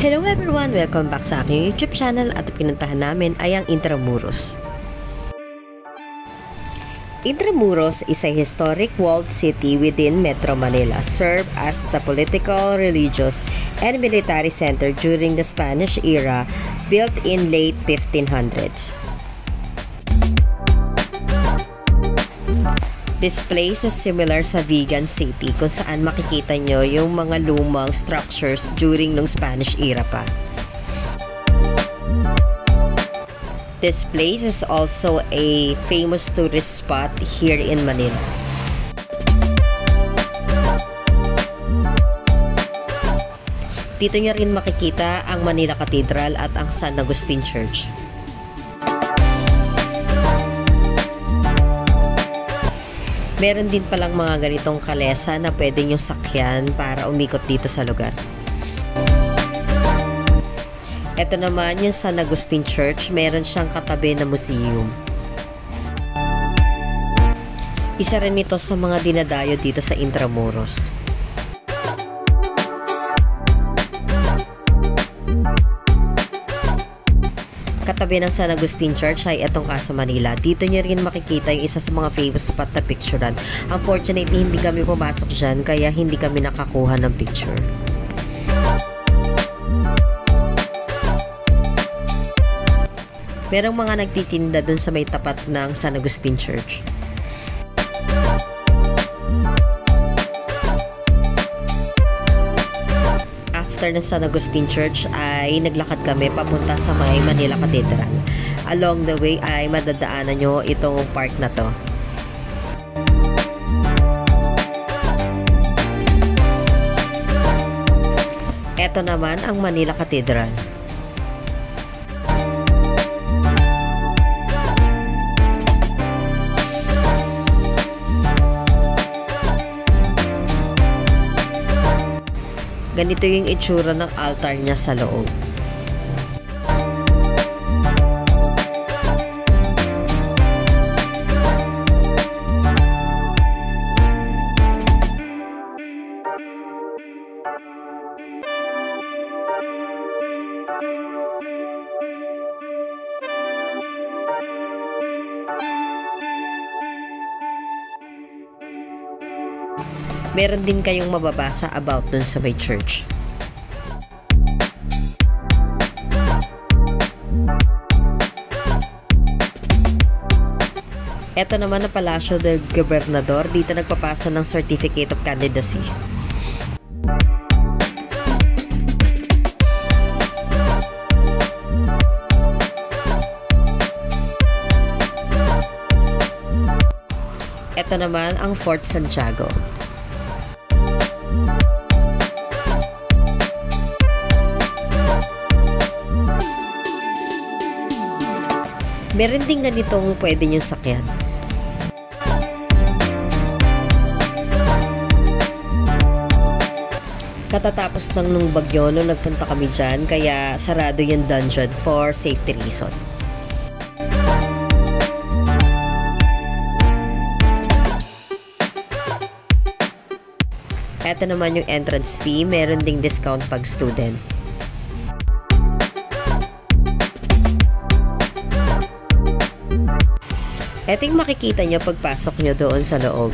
Hello everyone! Welcome back sa aking YouTube channel at pinuntahan namin ay ang Intramuros. Intramuros is a historic walled city within Metro Manila, served as the political, religious, and military center during the Spanish era, built in late 1500s. This place is similar sa Vigan City kung saan makikita nyo yung mga lumang structures during nung Spanish era pa. This place is also a famous tourist spot here in Manila. Dito nyo rin makikita ang Manila Cathedral at ang San Agustin Church. Meron din palang mga ganitong kalesa na pwede nyong sakyan para umikot dito sa lugar. Ito naman yung San Agustin Church, meron siyang katabi na museum. Isa rin ito sa mga dinadayo dito sa Intramuros. Katabi ng San Agustin Church ay itong Casa Manila. Dito nyo rin makikita yung isa sa mga famous spot na picturean. Unfortunately, hindi kami pumasok dyan kaya hindi kami nakakuha ng picture. Merong mga nagtitinda dun sa may tapat ng San Agustin Church. After ng San Agustin Church ay naglakad kami papunta sa may Manila Cathedral. Along the way ay madadaanan nyo itong park na to. Ito naman ang Manila Cathedral. Ganito yung itsura ng altar niya sa loob. Meron din kayong mababasa about dun sa may church. Ito naman ang Palasyo del Gobernador. Dito nagpapasa ng Certificate of Candidacy. Ito naman ang Fort Santiago. Meron din ganitong pwede nyo sakyan. Katatapos lang nung bagyo nung nagpunta kami dyan, kaya sarado yung dungeon for safety reason. Ito naman yung entrance fee, meron ding discount pag student. Ito yung makikita nyo pagpasok nyo doon sa loob.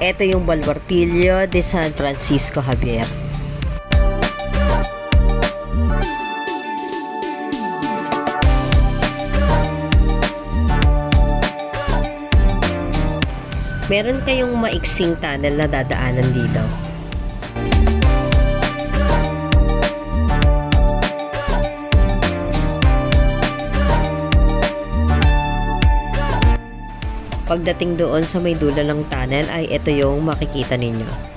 Ito yung Baluartillo de San Francisco Javier. Meron kayong maiksing tunnel na dadaanan dito. Pagdating doon sa may dulo ng tunnel ay ito yung makikita ninyo.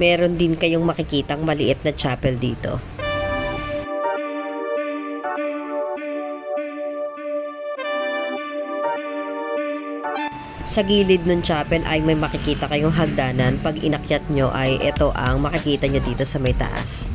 Meron din kayong makikitang maliit na chapel dito. Sa gilid ng chapel ay may makikita kayong hagdanan. Pag inakyat nyo ay ito ang makikita nyo dito sa may taas.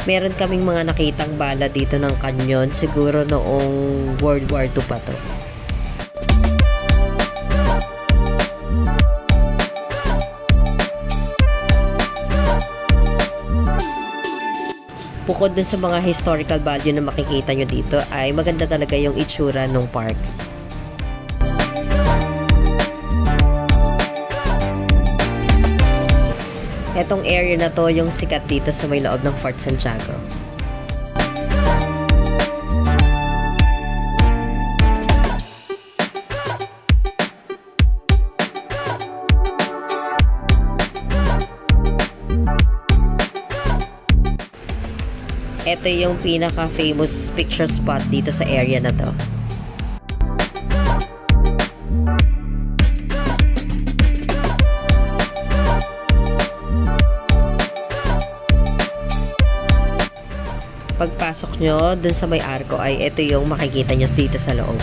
Meron kaming mga nakitang bala dito ng kanyon, siguro noong World War II pa to. Bukod dun sa mga historical value na makikita nyo dito, ay maganda talaga yung itsura ng park. Etong area na to yung sikat dito sa may loob ng Fort Santiago. Ito yung pinaka-famous picture spot dito sa area na to. Pagpasok nyo dun sa may arko ay ito yung makikita nyo dito sa loob.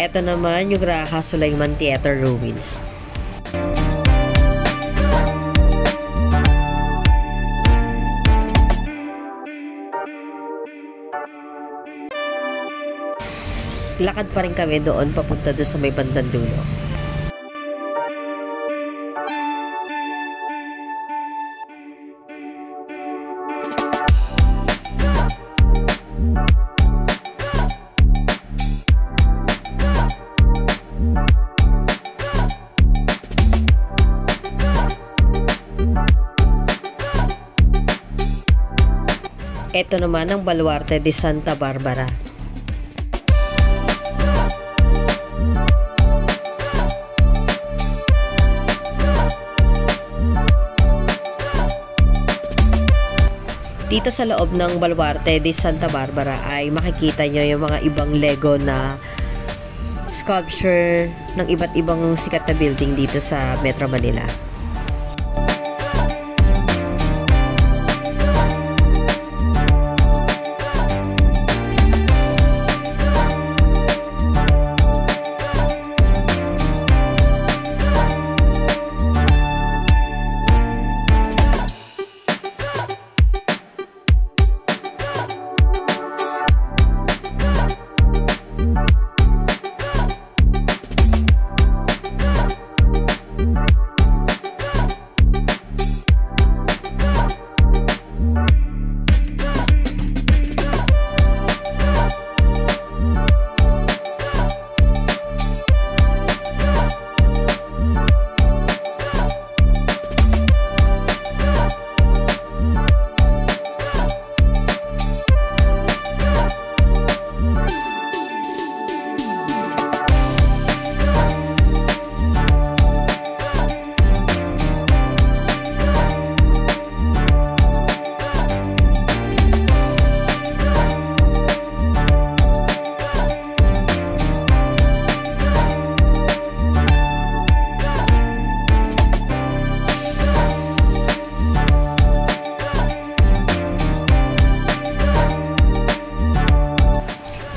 Ito naman yung Raha Sulaiman Theater Ruins. Lakad pa rin kami doon papunta doon sa may bandang dulo. Ito naman ang Baluarte de Santa Barbara. Dito sa loob ng Baluarte de Santa Barbara ay makikita nyo yung mga ibang Lego na sculpture ng iba't ibang sikat na building dito sa Metro Manila.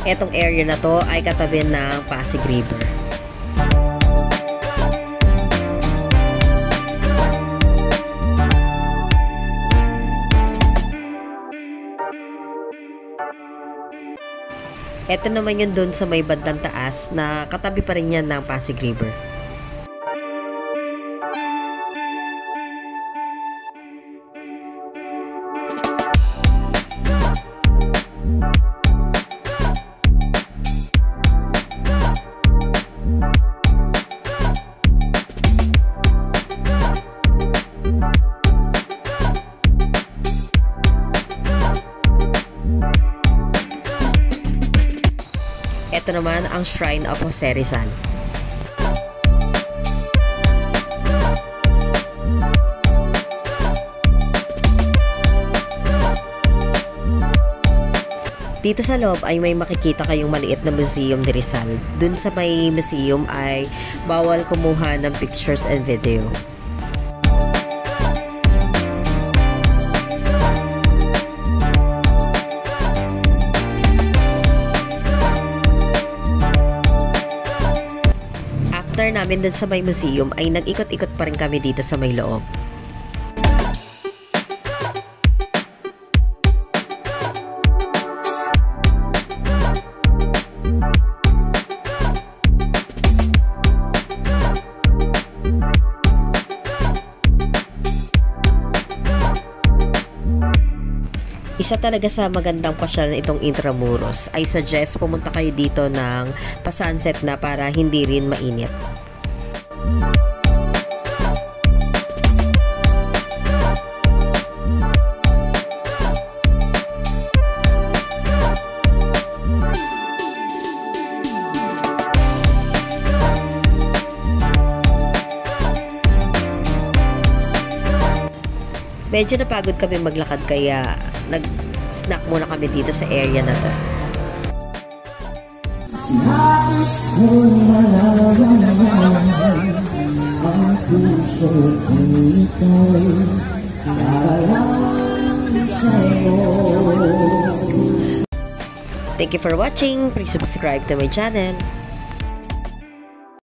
Etong area na to ay katabi ng Pasig River. Ito naman yun doon sa may bandang taas na katabi pa rin yan ng Pasig River. naman ang Shrine of Jose Rizal. Dito sa loob ay may makikita kayong maliit na museum ni Rizal. Dun sa may museum ay bawal kumuha ng pictures and video. After namin dun sa may museum ay nag-ikot-ikot pa rin kami dito sa may loob. Isa talaga sa magandang pasyalan itong Intramuros. I suggest pumunta kayo dito ng pa-sunset na para hindi rin mainit. Medyo napagod kami maglakad kaya nag-snack muna kami dito sa area na to. Nais kong malaman ang puso kong ito'y nararamdaman sa'yo. Thank you for watching. Please subscribe to my channel.